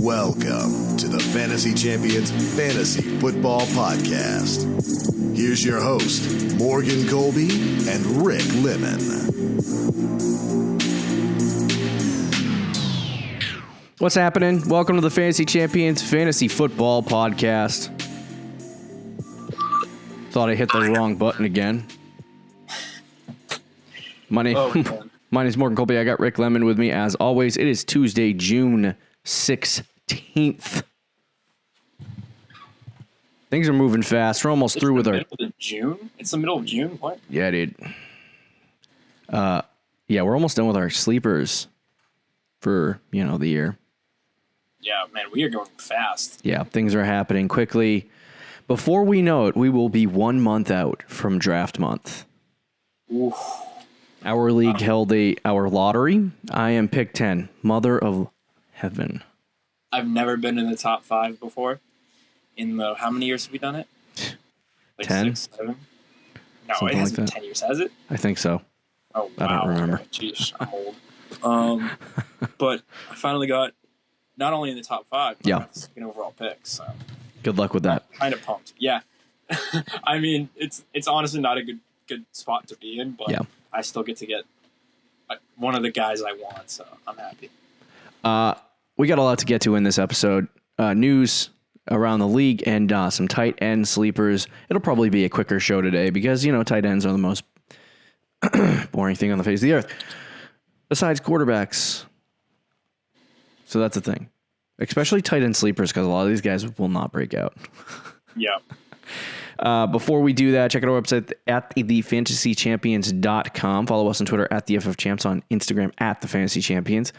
Welcome to the Fantasy Champions Fantasy Football Podcast. Here's your host, Morgan Colby and Rick Lemon. What's happening? Welcome to the Fantasy Champions Fantasy Football Podcast. Thought I hit the wrong button again. My name's Morgan Colby. I got Rick Lemon with me as always. It is Tuesday, June 16th. Things are moving fast. We're almost through with our... June? It's the middle of June? What? Yeah, dude. Yeah, we're almost done with our sleepers for, the year. Yeah, man, we are going fast. Yeah, things are happening quickly. Before we know it, we will be 1 month out from draft month. Oof. Our league held our lottery. I am pick 10. Mother of heaven. I've never been in the top 5 before. How many years have we done it? 10? 6, 7? No, Something it hasn't like been 10 years, has it? I think so. Oh, wow. I don't remember. Jeez, I'm old. But I finally got not only in the top 5, but I got the second overall pick. So good luck with that. I'm kind of pumped. Yeah. I mean, it's honestly not a good spot to be in, but I still get to get one of the guys I want, so I'm happy. We got a lot to get to in this episode. News around the league and some tight end sleepers. It'll probably be a quicker show today because, tight ends are the most boring thing on the face of the earth. Besides quarterbacks. So that's the thing. Especially tight end sleepers because a lot of these guys will not break out. Yeah. Before we do that, check out our website at thefantasychampions.com. Follow us on Twitter at theFFChamps, on Instagram at thefantasychampions.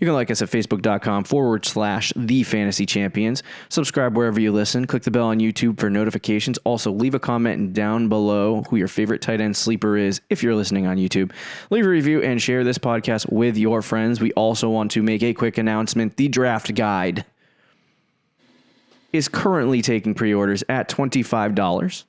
You can like us at facebook.com/thefantasychampions. Subscribe wherever you listen. Click the bell on YouTube for notifications. Also, leave a comment down below who your favorite tight end sleeper is if you're listening on YouTube. Leave a review and share this podcast with your friends. We also want to make a quick announcement. The draft guide is currently taking pre-orders at $25.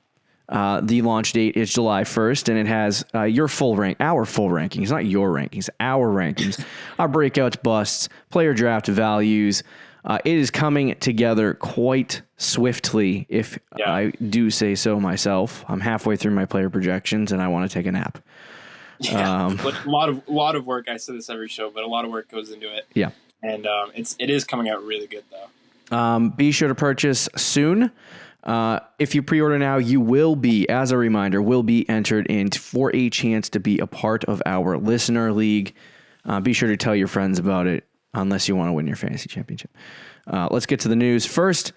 The launch date is July 1st, and it has our full rankings, not your rankings, our rankings, our breakouts, busts, player draft values. It is coming together quite swiftly, if I do say so myself. I'm halfway through my player projections, and I want to take a nap. Yeah, a lot of work. I say this every show, but a lot of work goes into it. Yeah, and it is coming out really good though. Be sure to purchase soon. If you pre-order now, you will be, as a reminder, entered in for a chance to be a part of our listener league. Be sure to tell your friends about it, unless you want to win your fantasy championship. Let's get to the news. First,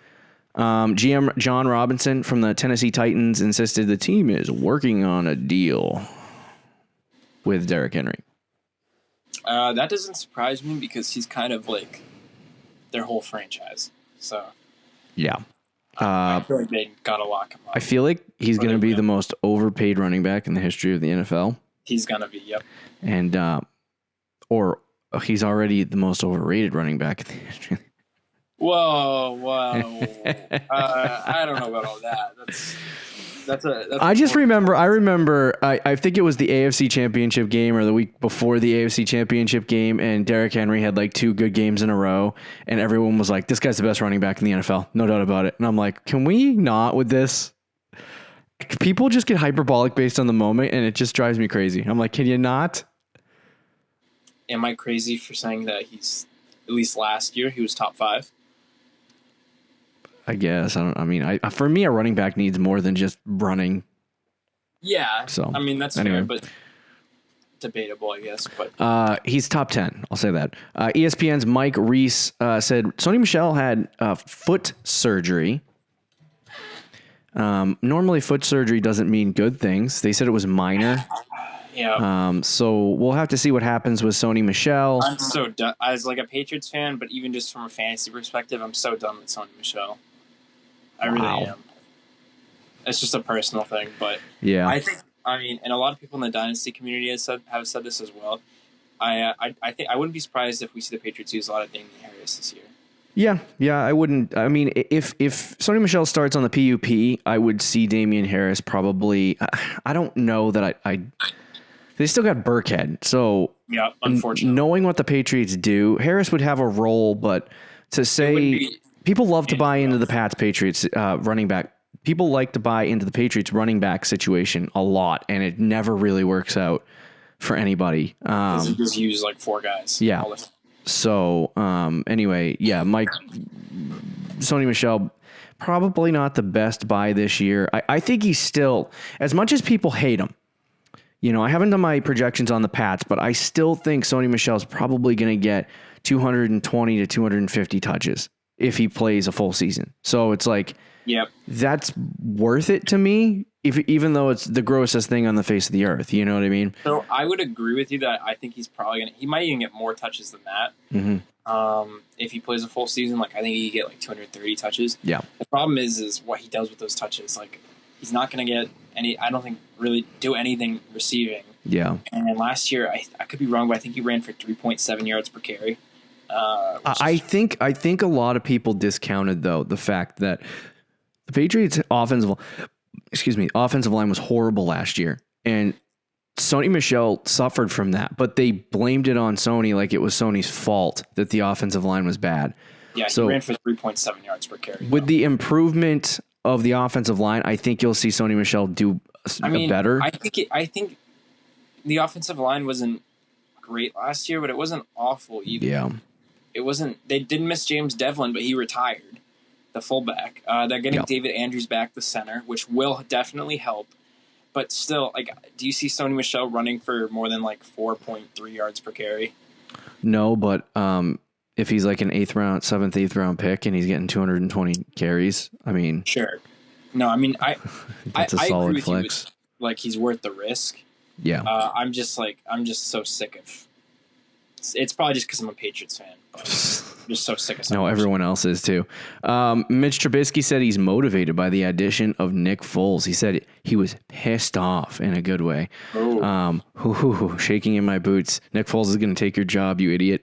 GM John Robinson from the Tennessee Titans insisted the team is working on a deal with Derrick Henry. That doesn't surprise me because he's kind of like their whole franchise. So, yeah. I feel like they gotta lock him up. I feel like he's going to be the most overpaid running back in the history of the NFL. He's going to be, yep. And, or he's already the most overrated running back in the history. Whoa. I don't know about all that. I think it was the AFC Championship game or the week before the AFC Championship game, and Derrick Henry had like 2 good games in a row, and everyone was like, this guy's the best running back in the NFL. No doubt about it. And I'm like, can we not with this? People just get hyperbolic based on the moment, and it just drives me crazy. I'm like, can you not? Am I crazy for saying that he's, at least last year, he was top 5? I guess. For me, a running back needs more than just running. Yeah. So, that's fair, but debatable, I guess. But he's top 10. I'll say that. ESPN's Mike Reese said Sony Michelle had foot surgery. Normally, foot surgery doesn't mean good things. They said it was minor. Yeah. So we'll have to see what happens with Sony Michelle. I'm so done. As like a Patriots fan, but even just from a fantasy perspective, I'm so done with Sony Michelle. I really am. It's just a personal thing, but yeah, I think. And a lot of people in the dynasty community have said this as well. I think I wouldn't be surprised if we see the Patriots use a lot of Damien Harris this year. Yeah, I wouldn't. If Sony Michelle starts on the PUP, I would see Damien Harris probably. I don't know that I They still got Burkhead. So yeah, unfortunately, knowing what the Patriots do, Harris would have a role, but to say people love to buy into the Patriots running back. People like to buy into the Patriots running back situation a lot, and it never really works out for anybody. Because it just use like 4 guys. Yeah. So anyway, yeah, Sony Michelle, probably not the best buy this year. I think he's still, as much as people hate him, I haven't done my projections on the Pats, but I still think Sony Michelle's probably going to get 220 to 250 touches if he plays a full season. So it's like, yep, that's worth it to me, even though it's the grossest thing on the face of the earth. You know what I mean? So I would agree with you that I think he's probably he might even get more touches than that. Mm-hmm. If he plays a full season, like I think he could get like 230 touches. Yeah. The problem is what he does with those touches. Like he's not going to get any. I don't think really do anything receiving. Yeah. And last year, I could be wrong, but I think he ran for 3.7 yards per carry. I think a lot of people discounted though the fact that the Patriots offensive line was horrible last year, and Sony Michelle suffered from that, but they blamed it on Sony like it was Sony's fault that the offensive line was bad. Yeah, he ran for 3.7 yards per carry. With the improvement of the offensive line, I think you'll see Sony Michelle do better. I think the offensive line wasn't great last year, but it wasn't awful either. Yeah. It wasn't. They didn't miss James Devlin, but he retired, the fullback. They're getting David Andrews back, the center, which will definitely help. But still, like, do you see Sony Michelle running for more than like 4.3 yards per carry? No, but if he's like an 7th, 8th round pick and he's getting 220 carries, I mean, sure. No, I mean, that's a solid agree with flex. You with, like, he's worth the risk. Yeah. I'm just so sick of. It's probably just because I'm a Patriots fan. But I'm just so sick of. No, everyone else is too. Mitch Trubisky said he's motivated by the addition of Nick Foles. He said he was pissed off in a good way. Shaking in my boots. Nick Foles is going to take your job, you idiot.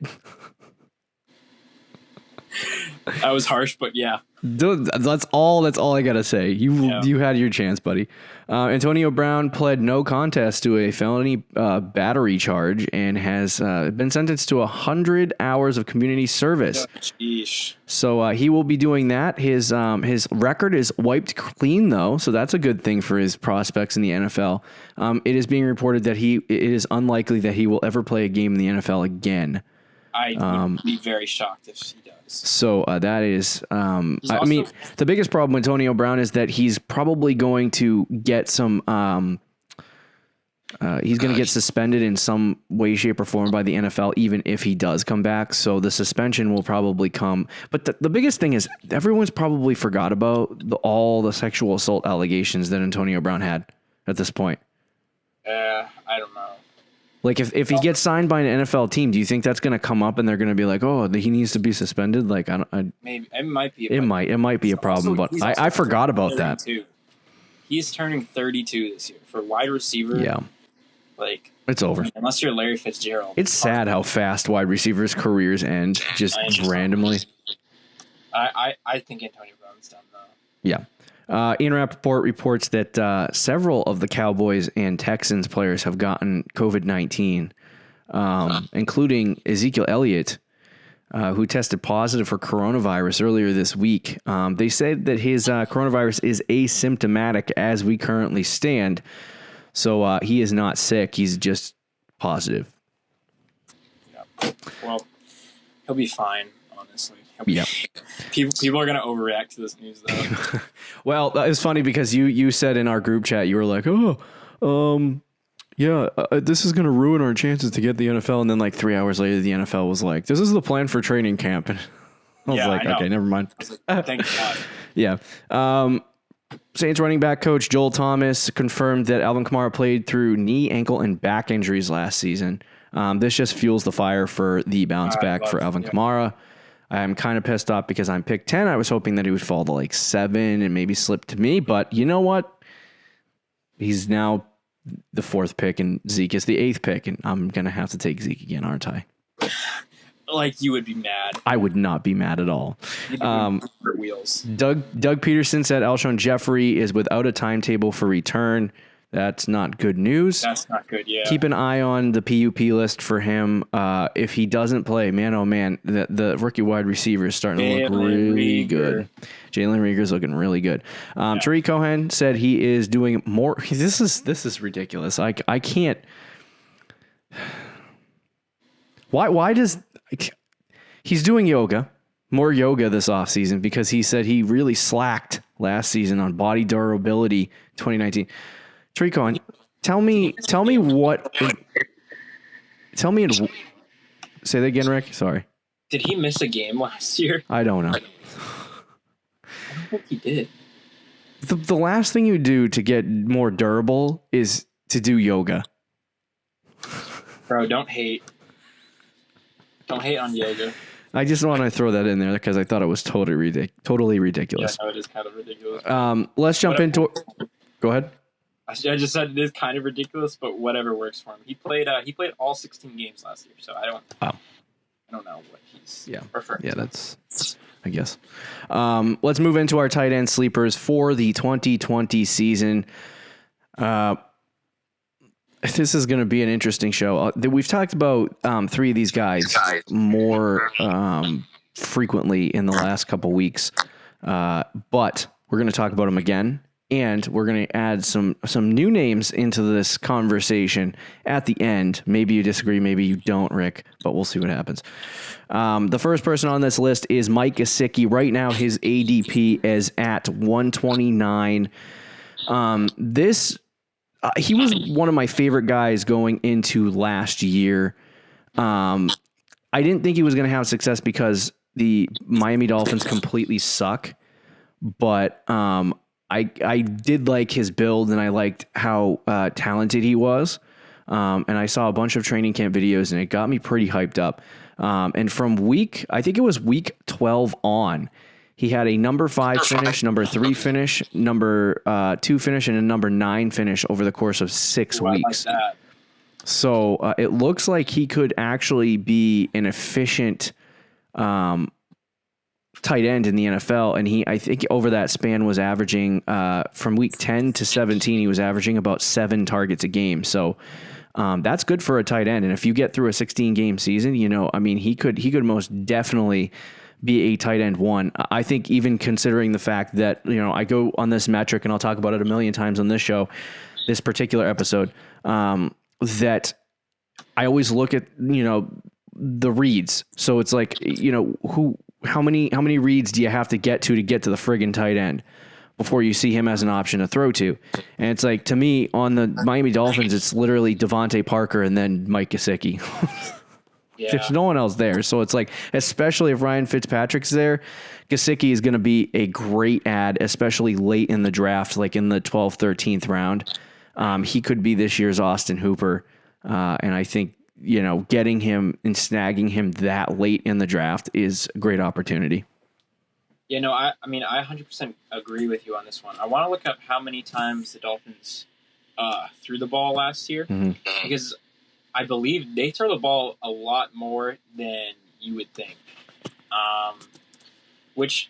That was harsh, but yeah. That's all I gotta say. You had your chance, buddy. Antonio Brown pled no contest to a felony battery charge and has been sentenced to 100 hours of community service. So he will be doing that. His record is wiped clean though, so that's a good thing for his prospects in the NFL. It is being reported that it is unlikely that he will ever play a game in the NFL again. I would be very shocked if he does. So that is, I mean, the biggest problem with Antonio Brown is that he's probably going to get some, he's going to get suspended in some way, shape, or form by the NFL, even if he does come back. So the suspension will probably come. But the biggest thing is everyone's probably forgot about all the sexual assault allegations that Antonio Brown had at this point. I don't know. Like if he gets signed by an NFL team, do you think that's going to come up and they're going to be like, oh, he needs to be suspended? Like maybe it might be. It might be a problem, but I forgot about that. He's turning 32 this year for wide receiver. Yeah, like it's over unless you're Larry Fitzgerald. It's sad how fast wide receivers' careers end just randomly. I think Antonio Brown's done though. Yeah. Ian Rappaport reports that several of the Cowboys and Texans players have gotten COVID-19, including Ezekiel Elliott, who tested positive for coronavirus earlier this week. They said that his coronavirus is asymptomatic as we currently stand, so he is not sick. He's just positive. Yeah. Well, he'll be fine, honestly. Yeah. People are going to overreact to this news, though. Well, it's funny because you said in our group chat, you were like, this is going to ruin our chances to get the NFL. And then like 3 hours later, the NFL was like, this is the plan for training camp. And I was like, okay, never mind. Thank God. Yeah. Saints running back coach Joel Thomas confirmed that Alvin Kamara played through knee, ankle, and back injuries last season. This just fuels the fire for the bounce back for Alvin Kamara. I'm kind of pissed off because I'm pick 10. I was hoping that he would fall to like 7 and maybe slip to me. But you know what? He's now the 4th pick and Zeke is the 8th pick. And I'm going to have to take Zeke again, aren't I? Like you would be mad. I would not be mad at all. Wheels. Doug Peterson said Alshon Jeffrey is without a timetable for return. That's not good news. That's not good, yeah. Keep an eye on the PUP list for him. If he doesn't play, man, oh man, the rookie wide receiver is starting to look really good. Jalen Reagor's looking really good. Tarik Cohen said he is doing more. This is ridiculous. I can't. Why does he's doing more yoga this offseason because he said he really slacked last season on body durability 2019. Tarik Cohen, tell me what. Say that again, Rick. Sorry. Did he miss a game last year? I don't know. I don't think he did. The last thing you do to get more durable is to do yoga. Bro, don't hate. Don't hate on yoga. I just want to throw that in there because I thought it was totally ridiculous. Yeah, no, it is kind of ridiculous. Let's jump into. Go ahead. I just said it is kind of ridiculous, but whatever works for him. He played all 16 games last year, so I don't know what he's referring to. That's, I guess. Let's move into our tight end sleepers for the 2020 season. This is going to be an interesting show. We've talked about three of these guys more frequently in the last couple weeks, but we're going to talk about them again. And we're going to add some new names into this conversation at the end. Maybe you disagree, maybe you don't, Rick, but we'll see what happens. The first person on this list is Micah Sickie. Right now, his ADP is at 129. He was one of my favorite guys going into last year. I didn't think he was going to have success because the Miami Dolphins completely suck, but I did like his build and I liked how talented he was. And I saw a bunch of training camp videos and it got me pretty hyped up. And from week 12 on, he had a number 5 finish, number 3 finish, number 2 finish, and a number 9 finish over the course of 6 weeks. Like that. So it looks like he could actually be an efficient tight end in the NFL, and I think over that span was averaging from week 10 to 17, he was averaging about 7 targets a game. So that's good for a tight end. And if you get through a 16-game season, he could most definitely be a tight end 1. I think even considering the fact that I go on this metric, and I'll talk about it a million times on this show, this particular episode, that I always look at the reads. So it's like how many reads do you have to get to the friggin' tight end before you see him as an option to throw to? And it's like, to me, on the Miami Dolphins, it's literally Devontae Parker and then Micah Sickie. Yeah. There's no one else there. So it's like, especially if Ryan Fitzpatrick's there, Gesicki is going to be a great ad, especially late in the draft, like in the 12th, 13th round. He could be this year's Austin Hooper. And I think, getting him and snagging him that late in the draft is a great opportunity. Yeah, no, I 100% agree with you on this one. I want to look up how many times the Dolphins threw the ball last year, because I believe they throw the ball a lot more than you would think, which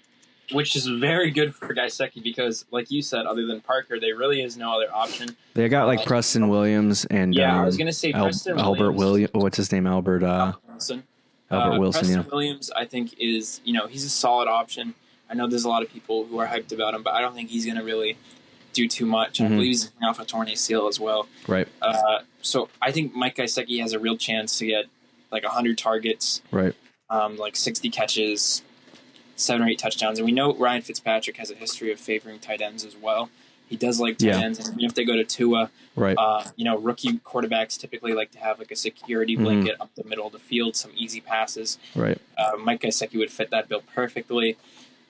is very good for Gesicki because, like you said, other than Parker, there really is no other option. They got Preston Williams and I was going to say Preston Albert Williams. What's his name? Albert Wilson. Albert Wilson. Preston Williams, I think, is he's a solid option. I know there's a lot of people who are hyped about him, but I don't think he's going to really do too much. I believe he's coming off a torn ACL as well. Right. So I think Mike Gesicki has a real chance to get like 100 targets. Right. Like 60 catches, 7 or 8 touchdowns. And we know Ryan Fitzpatrick has a history of favoring tight ends as well. He does like tight ends. And even if they go to Tua, right. Rookie quarterbacks typically like to have like a security blanket up the middle of the field, some easy passes. Right. Mike Gesicki would fit that bill perfectly.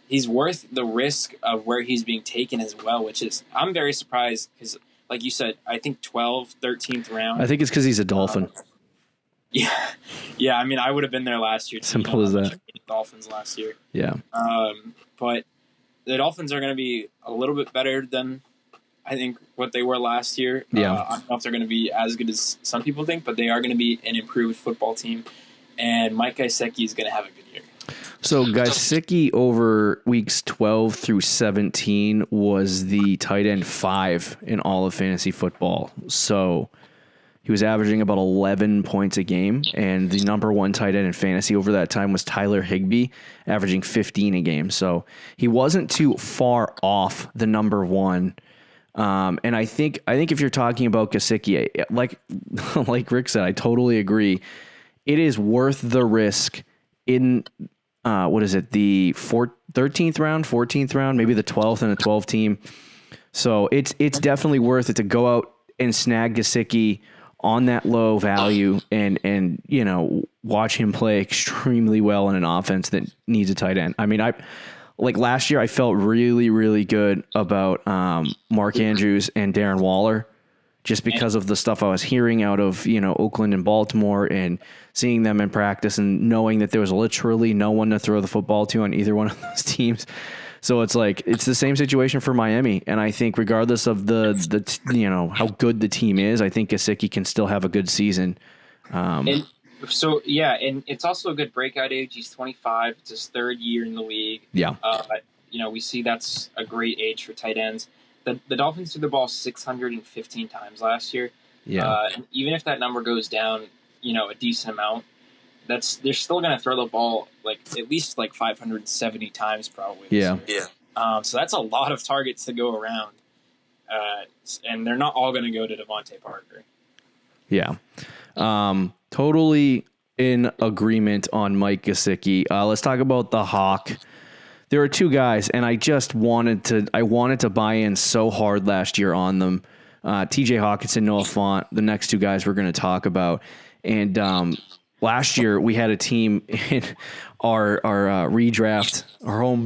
He's worth the risk of where he's being taken as well, which is, I'm very surprised because, like you said, I think 12th, 13th round. I think it's because he's a Dolphin. Yeah. I mean, I would have been there last year. Simple as that. Dolphins last year. Yeah. But the Dolphins are going to be a little bit better than I think what they were last year. Yeah. I don't know if they're going to be as good as some people think, but they are going to be an improved football team. And Mike Gesicki is going to have a good year. So Sickie over weeks 12 through 17 was the tight end 5 in all of fantasy football. So he was averaging about 11 points a game, and the number 1 tight end in fantasy over that time was Tyler Higbee, averaging 15 a game. So he wasn't too far off the number 1. And I think if you're talking about Sickie, like Rick said, I totally agree. It is worth the risk in the 13th round, 14th round, maybe the 12th and a 12 team. So it's definitely worth it to go out and snag Sickie on that low value and watch him play extremely well in an offense that needs a tight end. I mean, like last year, I felt really, really good about Mark Andrews and Darren Waller, just because of the stuff I was hearing out of Oakland and Baltimore and seeing them in practice and knowing that there was literally no one to throw the football to on either one of those teams. So it's the same situation for Miami, and I think regardless of the how good the team is, I think Sickie can still have a good season. And it's also a good breakout age. He's 25. It's his 3rd year in the league. Yeah. We see that's a great age for tight ends. The Dolphins threw the ball 615 times last year. Yeah. And even if that number goes down, a decent amount, they're still going to throw the ball at least 570 times probably. Yeah. So that's a lot of targets to go around. And they're not all going to go to Devontae Parker. Yeah. Totally in agreement on Micah Sickie. Let's talk about the Hawk. There are 2 guys, and I wanted to buy in so hard last year on them. TJ Hawkinson, Noah Fant, the next 2 guys we're going to talk about. And last year we had a team in our home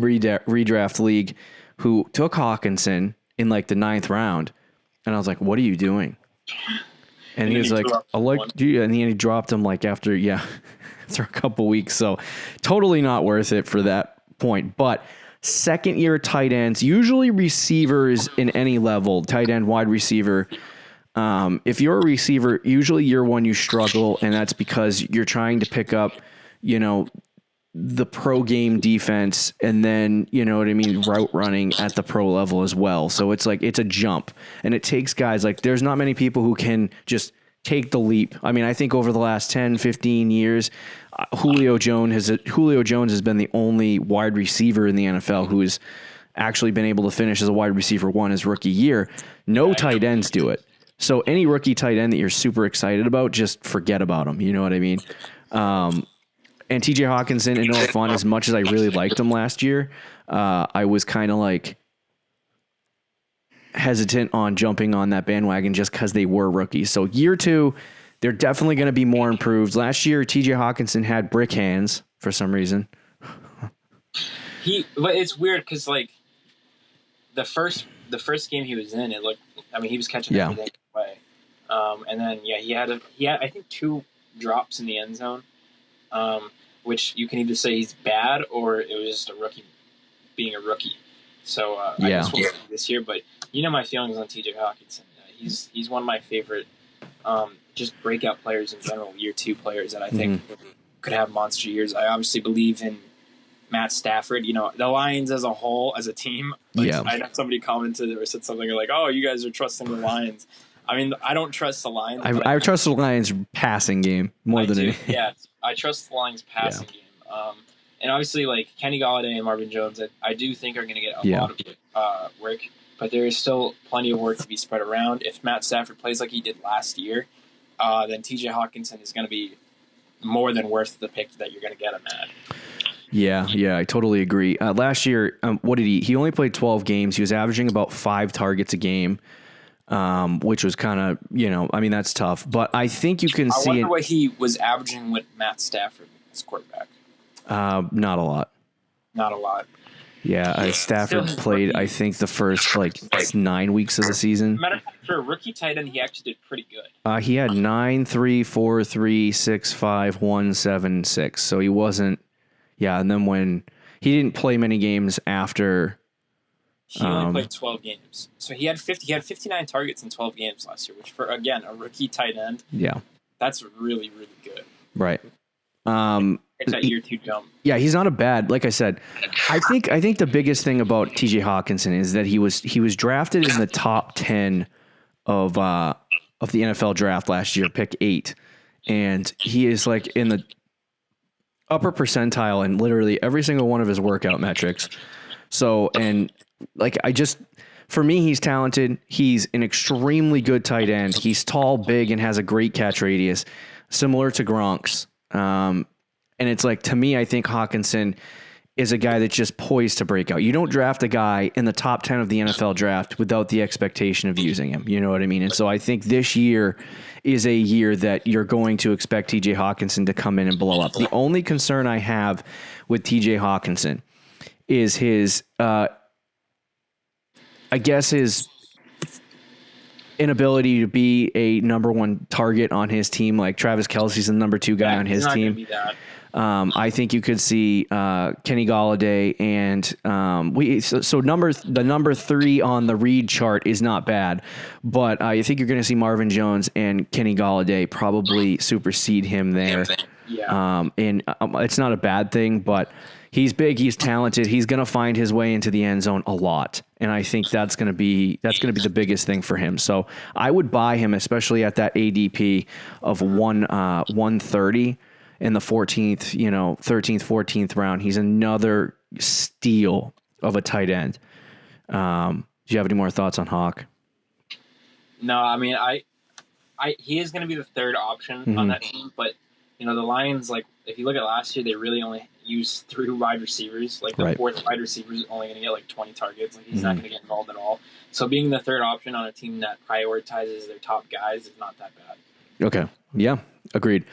redraft league who took Hawkinson in the 9th round, and I was like, "What are you doing?" And he was like, and he dropped him after a couple weeks. So totally not worth it for that point. But 2nd-year tight ends, usually receivers in any level, tight end, wide receiver. If you're a receiver, usually year 1 you struggle, and that's because you're trying to pick up, the pro game defense, and then, route running at the pro level as well. So it's a jump, and it takes guys there's not many people who can just take the leap. I mean, I think over the last 10, 15 years, Julio Jones has been the only wide receiver in the NFL who has actually been able to finish as a wide receiver 1 his rookie year. No tight ends do it. So any rookie tight end that you're super excited about, just forget about them. You know what I mean? And TJ Hawkinson and Noah Fant, as much as I really liked them last year, I was kind of hesitant on jumping on that bandwagon just because they were rookies. So year 2, they're definitely going to be more improved. Last year, TJ Hawkinson had brick hands for some reason. But it's weird because the first game he was in, he was catching everything away. And then he had I think 2 drops in the end zone. Which you can either say he's bad or it was just a rookie being a rookie. So I guess we'll see this year. But my feelings on TJ Hawkinson. He's one of my favorite just breakout players in general, year 2 players that I think could have monster years. I obviously believe in Matt Stafford. The Lions as a whole, as a team. I had somebody commented or said something "Oh, you guys are trusting the Lions." I mean, I don't trust the Lions. I trust the Lions passing game more than anything. Yeah, I trust the Lions passing game. And obviously, Kenny Golladay and Marvin Jones, I do think are going to get a lot of work. But there is still plenty of work to be spread around. If Matt Stafford plays like he did last year, then TJ Hawkinson is going to be more than worth the pick that you're going to get him at. Yeah, I totally agree. Last year, what did he only played 12 games. He was averaging about 5 targets a game. Which was kind of, that's tough. But I think you can see... I wonder what he was averaging with Matt Stafford as quarterback. Not a lot. Not a lot. Yeah, Stafford played, I think, the first, 9 weeks of the season. Matter of fact, for a rookie tight end, he actually did pretty good. He had 9, 3, 4, 3, 6, 5, 1, 7, 6. So he wasn't... Yeah, and then when... He didn't play many games after... He only played 12 games. So he had 59 targets in 12 games last year, which for, again, a rookie tight end, that's really, really good. Right. It's that year 2 jump. Yeah, he's not a bad. Like I said, I think the biggest thing about TJ Hawkinson is that he was drafted in the top 10 of the NFL draft last year, pick 8, and he is like in the upper percentile in literally every single one of his workout metrics. So, and like for me, he's talented. He's an extremely good tight end. He's tall, big, and has a great catch radius, similar to Gronk's. And it's like, to me, I think Hawkinson is a guy that's just poised to break out. You don't draft a guy in the top 10 of the NFL draft without the expectation of using him. You know what I mean? And so I think this year is a year that you're going to expect TJ Hawkinson to come in and blow up. The only concern I have with TJ Hawkinson is his inability to be a number 1 target on his team. Like Travis Kelce's the number 2 guy on his team. I think you could see Kenny Golladay and the number 3 on the read chart is not bad, but I think you're going to see Marvin Jones and Kenny Golladay probably supersede him there. Yeah. And it's not a bad thing, but he's big, he's talented, he's going to find his way into the end zone a lot, and I think that's going to be the biggest thing for him. So I would buy him, especially at that ADP of 130. In the 13th, 14th round. He's another steal of a tight end. Do you have any more thoughts on Hawk? No, I mean, he is going to be the 3rd option on that team, but the Lions, like, if you look at last year, they really only used 3 wide receivers. Like, the 4th wide receiver is only going to get like 20 targets. Like, he's not going to get involved at all. So being the 3rd option on a team that prioritizes their top guys is not that bad. Okay. Yeah, agreed.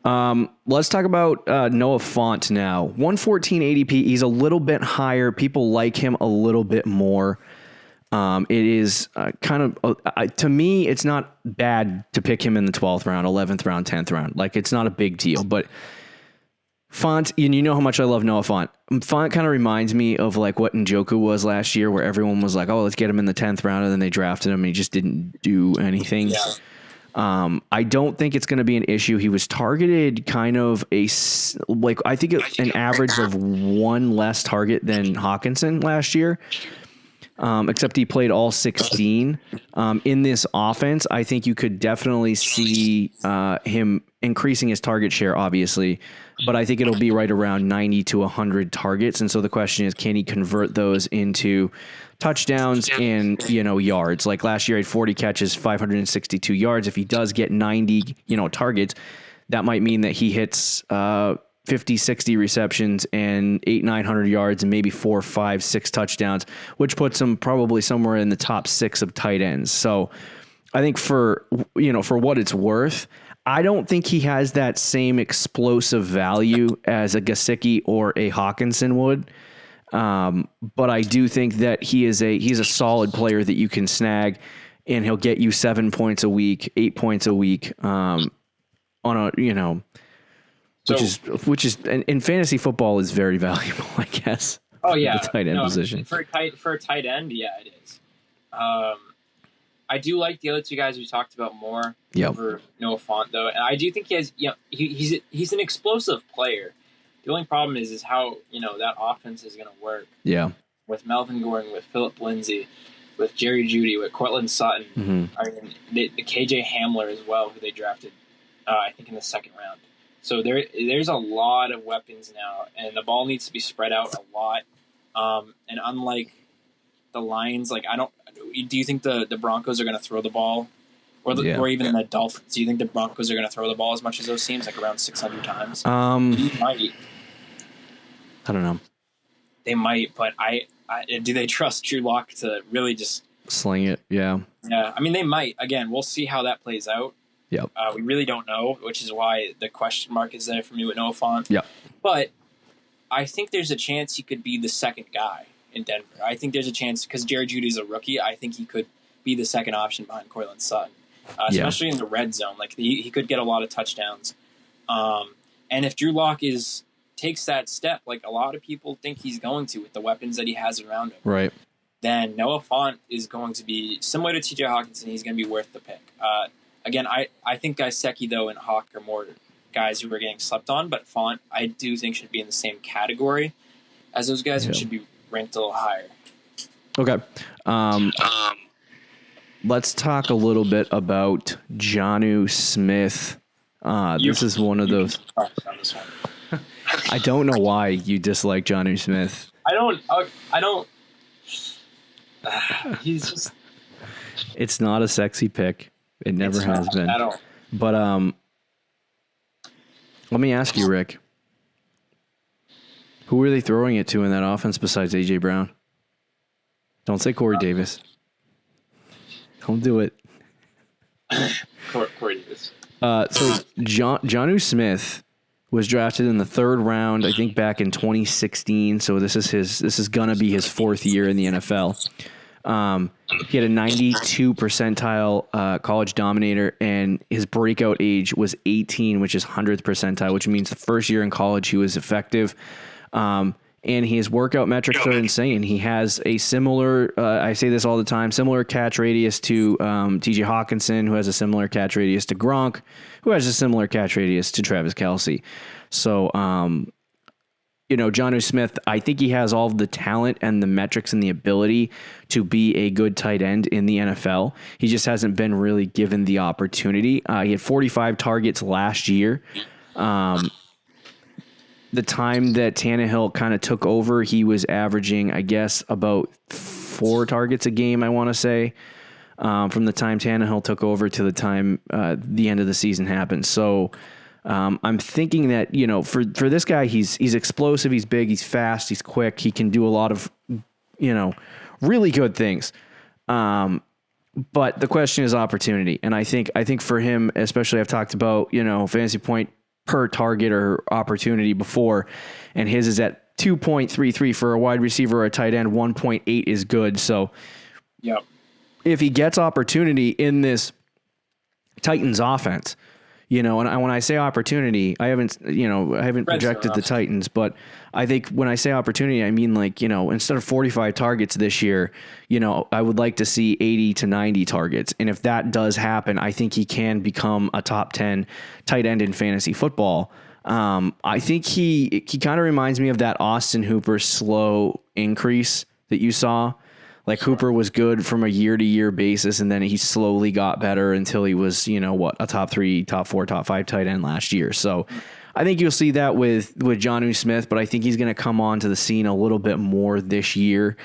Let's talk about Noah Fant now. 114 ADP. He's a little bit higher. People like him a little bit more. It is kind of to me, it's not bad to pick him in the 12th round, 11th round, 10th round. Like, it's not a big deal. But Fant, and you know how much I love Noah Fant. Fant kind of reminds me of like what Njoku was last year, where everyone was like, "Oh, let's get him in the 10th round," and then they drafted him, and he just didn't do anything. Yeah. I don't think it's going to be an issue. He was targeted kind of I think an average of 1 less target than Hawkinson last year, except he played all 16. In this offense, I think you could definitely see him increasing his target share, obviously, but I think it'll be right around 90 to 100 targets. And so the question is, can he convert those into touchdowns and, yards? Like last year, he had 40 catches, 562 yards. If he does get 90, targets, that might mean that he hits 50, 60 receptions and 900 yards and maybe 4, 5, 6 touchdowns, which puts him probably somewhere in the top 6 of tight ends. So I think for what it's worth, I don't think he has that same explosive value as a Gesicki or a Hawkinson would. But I do think that he's a solid player that you can snag, and he'll get you 7 points a week, 8 points a week, on a, which is in fantasy football is very valuable, I guess. Oh yeah. The tight end position. For a tight end. Yeah, it is. I do like the other 2 guys we talked about more over Noah Fant, though. And I do think he has, he's an explosive player. The only problem is how, that offense is going to work. Yeah. With Melvin Gordon, with Phillip Lindsay, with Jerry Jeudy, with Cortland Sutton. Mm-hmm. I mean, the KJ Hamler as well, who they drafted, I think, in the 2nd round. So there's a lot of weapons now, and the ball needs to be spread out a lot. And unlike the Lions, do you think the Broncos are going to throw the ball? Or even the Dolphins? Do you think the Broncos are going to throw the ball as much as those teams, like around 600 times? They might. I don't know. They might, but do they trust Drew Lock to really just sling it? Yeah. Yeah. I mean, they might. Again, we'll see how that plays out. Yep. We really don't know, which is why the question mark is there for me with Noah Fant. Yep. But I think there's a chance he could be the 2nd guy in Denver. I think there's a chance, because Jerry Jeudy's a rookie, I think he could be the 2nd option behind Cortland Sutton, especially in the red zone. Like, he could get a lot of touchdowns. And if Drew Lock takes that step, like a lot of people think he's going to with the weapons that he has around him, right, then Noah Fant is going to be similar to TJ Hawkinson. He's going to be worth the pick. Again, I think Sickie, though, and Hawk are more guys who are getting slept on, but Font, I do think, should be in the same category as those guys and should be ranked a little higher. Okay. Let's talk a little bit about Jonnu Smith. This is one of those. I don't know why you dislike Jonnu Smith. I don't. He's just. It's not a sexy pick. It never has been. At all. But let me ask you, Rick. Who are they throwing it to in that offense besides A.J. Brown? Don't say Corey Davis. Don't do it. Corey Davis. So Jonnu Smith was drafted in the 3rd round, I think back in 2016. So this is gonna be his 4th year in the NFL. He had a 92 percentile college dominator, and his breakout age was 18, which is 100th percentile, which means the first year in college he was effective. And his workout metrics are insane. He has a similar, I say this all the time, similar catch radius to TJ Hawkinson, who has a similar catch radius to Gronk, who has a similar catch radius to Travis Kelce. So, Jonnu Smith, I think he has all of the talent and the metrics and the ability to be a good tight end in the NFL. He just hasn't been really given the opportunity. He had 45 targets last year. The time that Tannehill kind of took over, he was averaging, I guess, about 4 targets a game, I want to say, from the time Tannehill took over to the time the end of the season happened. So I'm thinking that, for this guy, he's explosive, he's big, he's fast, he's quick, he can do a lot of, really good things. But the question is opportunity. And I think for him, especially I've talked about, fantasy point per target or opportunity before, and his is at 2.33 for a wide receiver or a tight end. 1.8 is good. So yep. If he gets opportunity in this Titans offense, and when I say opportunity, I haven't projected the Titans, but I think when I say opportunity, I mean instead of 45 targets this year, I would like to see 80 to 90 targets. And if that does happen, I think he can become a top 10 tight end in fantasy football. I think he kind of reminds me of that Austin Hooper slow increase that you saw. Like Hooper was good from a year-to-year basis, and then he slowly got better until he was, a top 3, top 4, top 5 tight end last year. So I think you'll see that with Jonnu Smith, but I think he's going to come onto the scene a little bit more this year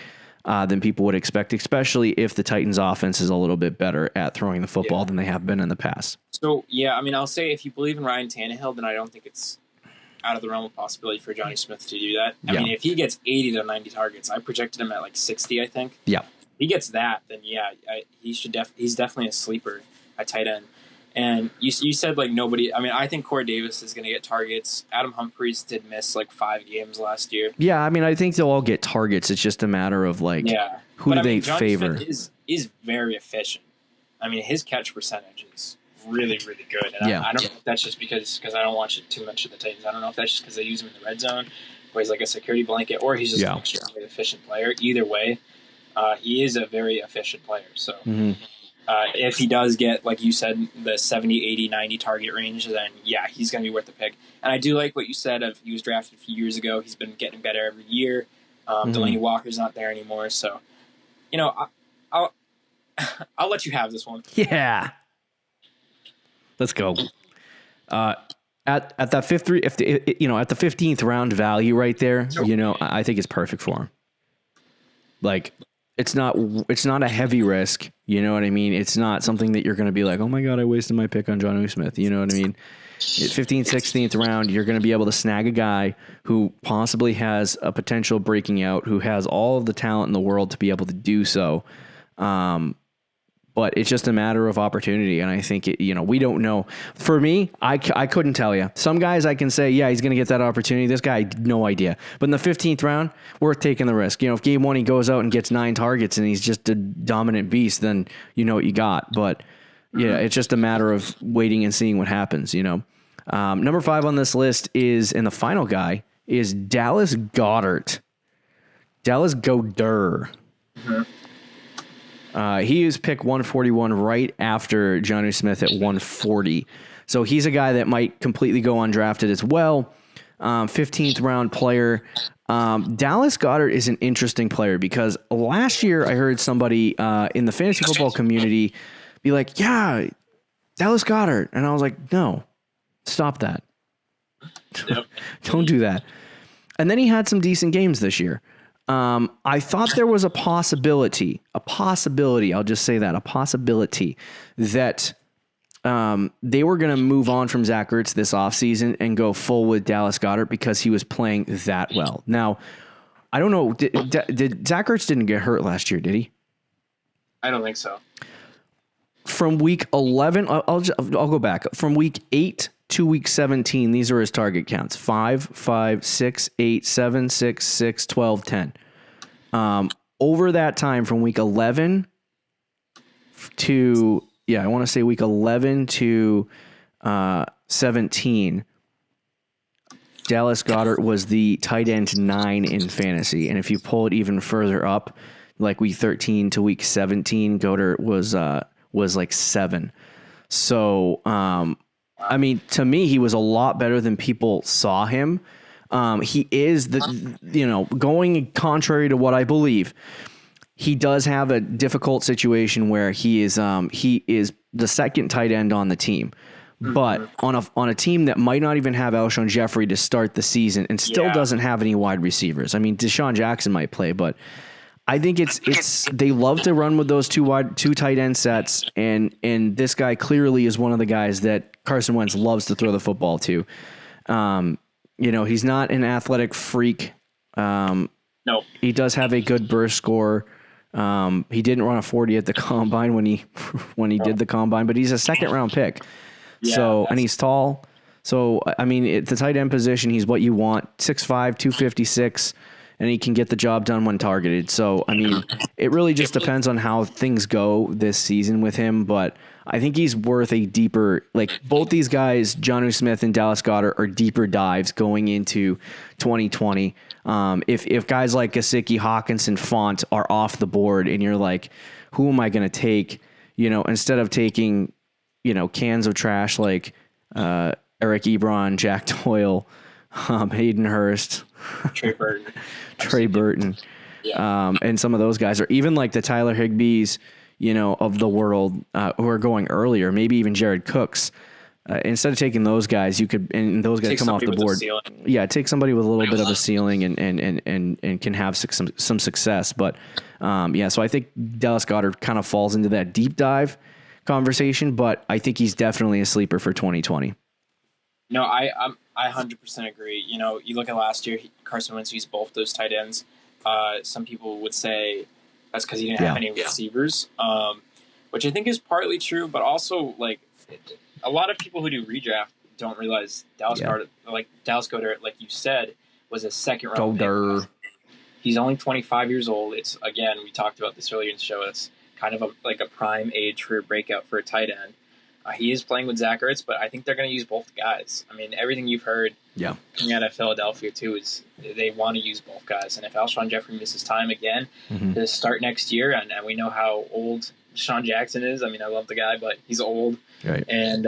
than people would expect, especially if the Titans offense is a little bit better at throwing the football than they have been in the past. So, I'll say if you believe in Ryan Tannehill, then I don't think it's out of the realm of possibility for Jonnu Smith to do that. I mean, if he gets 80 to 90 targets, I projected him at 60, I think. Yeah. If he gets that, then he's definitely a sleeper at tight end. And you said nobody. I mean, I think Corey Davis is going to get targets. Adam Humphries did miss 5 games last year. Yeah, I mean, I think they'll all get targets. It's just a matter of who do they favor? Smith is very efficient. I mean, his catch percentage is really, really good. And I don't know if that's just because I don't watch it too much of the Titans. I don't know if that's just because they use him in the red zone, where he's like a security blanket, or he's just an extremely efficient player. Either way, he is a very efficient player. So if he does get, like you said, the 70, 80, 90 target range, then he's going to be worth the pick. And I do like what you said of he was drafted a few years ago. He's been getting better every year. Delaney Walker's not there anymore. So, I'll let you have this one. Yeah. Let's go. At that fifth, at the 15th round value right there, I think it's perfect for him. It's not a heavy risk. You know what I mean? It's not something that you're going to be like, oh my God, I wasted my pick on Jonnu Smith. You know what I mean? 15th, 16th round, you're going to be able to snag a guy who possibly has a potential breaking out, who has all of the talent in the world to be able to do so. But it's just a matter of opportunity. And I think, we don't know. For me, I couldn't tell you. Some guys I can say, he's going to get that opportunity. This guy, no idea. But in the 15th round, worth taking the risk. If game 1 he goes out and gets 9 targets and he's just a dominant beast, then you know what you got. But it's just a matter of waiting and seeing what happens, Number 5 on this list is, and the final guy, is Dallas Goddard. Dallas Goddard. Mm-hmm. He is pick 141 right after Jonnu Smith at 140. So he's a guy that might completely go undrafted as well. 15th round player. Dallas Goddard is an interesting player because last year I heard somebody in the fantasy football community be like, yeah, Dallas Goddard. And I was like, no, stop that. Yep. Don't do that. And then he had some decent games this year. I thought there was a possibility, I'll just say that, a possibility that they were going to move on from Zach Ertz this offseason and go full with Dallas Goddard because he was playing that well. Now, I don't know, did Zach Ertz didn't get hurt last year, did he? I don't think so. From week 11, I'll go back. From week 8 to week 17, these are his target counts: 5, 5, 6, 8, 7, 6, 6, 12, 10. Over that time, from week 11 to, I want to say week 11 to 17, Dallas Goddard was the tight end 9 in fantasy. And if you pull it even further up, like week 13 to week 17, Goddard was like 7. So, I mean, to me, he was a lot better than people saw him. He is going contrary to what I believe, he does have a difficult situation where he is the second tight end on the team, but on a team that might not even have Alshon Jeffrey to start the season and still doesn't have any wide receivers. I mean, Deshaun Jackson might play, but I think it's they love to run with those two tight end sets, and this guy clearly is one of the guys that Carson Wentz loves to throw the football to. He's not an athletic freak. No, he does have a good burst score. He didn't run a 40 at the combine when he did the combine, but he's a second round pick. Yeah, and he's tall. So I mean, at the tight end position, he's what you want: 6'5", 256. And he can get the job done when targeted. So, I mean, it really just depends on how things go this season with him. But I think he's worth a deeper, like both these guys, Jonnu Smith and Dallas Goddard, are deeper dives going into 2020. If guys like Gesicki, Hawkinson, Font are off the board and you're like, who am I going to take? Instead of taking, cans of trash like Eric Ebron, Jack Doyle, Hayden Hurst, Trey Burton, and some of those guys, or even like the Tyler Higbees, of the world, who are going earlier, maybe even Jared Cooks. Instead of taking those guys, you could, and those guys come off the board. Take somebody with a little bit of a ceiling and can have some success. But so I think Dallas Goddard kind of falls into that deep dive conversation, but I think he's definitely a sleeper for 2020. No, I 100% agree. You look at last year, Carson Wentz used both those tight ends. Some people would say that's because he didn't have any receivers, which I think is partly true, but also like a lot of people who do redraft don't realize Dallas Goddard, like you said, was a second round pick. He's only 25 years old. It's, again, we talked about this earlier in the show. It's kind of a prime age for a breakout for a tight end. He is playing with Zach Ertz, but I think they're going to use both guys. I mean, everything you've heard coming out of Philadelphia, too, is they want to use both guys. And if Alshon Jeffrey misses time again to start next year, and we know how old Deshaun Jackson is. I mean, I love the guy, but he's old and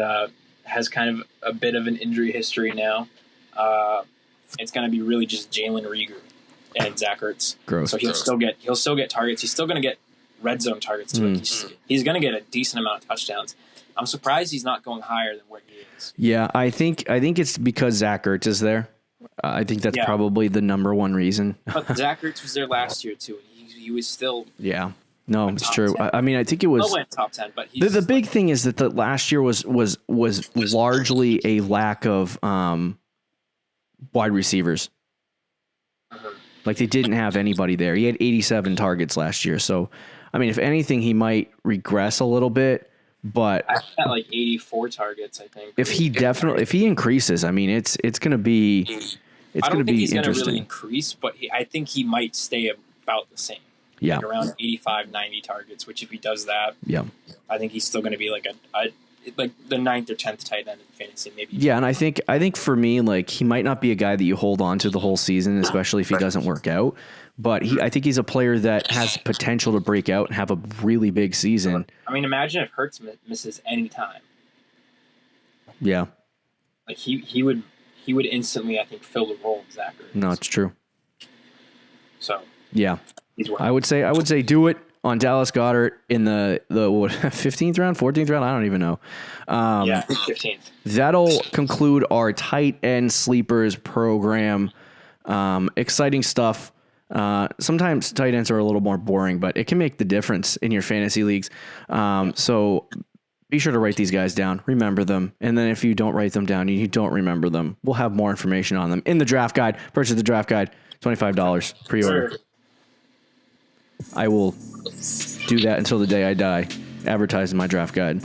has kind of a bit of an injury history now. It's going to be really just Jalen Reagor and Zach Ertz. So he'll still get targets. He's still going to get red zone targets, too. He's going to get a decent amount of touchdowns. I'm surprised he's not going higher than where he is. Yeah, I think it's because Zach Ertz is there. I think that's probably the number one reason. But Zach Ertz was there last year too. He was still No, it's true. 10. I mean, I think it was top 10. But the big thing is that the last year was largely a lack of wide receivers. Like they didn't have anybody there. He had 87 targets last year. So, I mean, if anything, he might regress a little bit. But I had like 84 targets, I think. If he increases, I mean, it's going to be interesting. I don't think he's going to really increase, but I think he might stay about the same. Yeah, like around 85, 90 targets. Which, if he does that, I think he's still going to be like like the 9th or 10th tight end in fantasy, maybe. Yeah, and I think for me, like he might not be a guy that you hold on to the whole season, especially if he doesn't work out. But I think he's a player that has potential to break out and have a really big season. I mean, imagine if Hurts misses any time. Yeah. Like he would instantly, I think, fill the role of Zach Ertz. No, it's true. So yeah, he's I would say do it on Dallas Goddard in the what, 15th round, 14th round. I don't even know. Yeah, 15th. That'll conclude our tight end sleepers program. Exciting stuff. Sometimes tight ends are a little more boring, but it can make the difference in your fantasy leagues. So be sure to write these guys down, remember them. And then if you don't write them down, you don't remember them, we'll have more information on them in the draft guide. Purchase the draft guide, $25 pre-order. Sure. I will do that until the day I die, advertising my draft guide.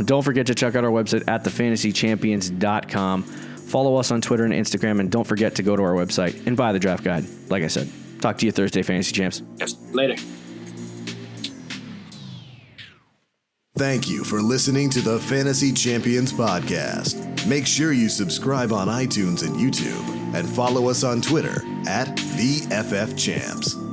Don't forget to check out our website at thefantasychampions.com. Follow us on Twitter and Instagram, and don't forget to go to our website and buy the draft guide. Like I said, talk to you Thursday, Fantasy Champs. Yes. Later. Thank you for listening to the Fantasy Champions podcast. Make sure you subscribe on iTunes and YouTube, and follow us on Twitter at @TheFFChamps.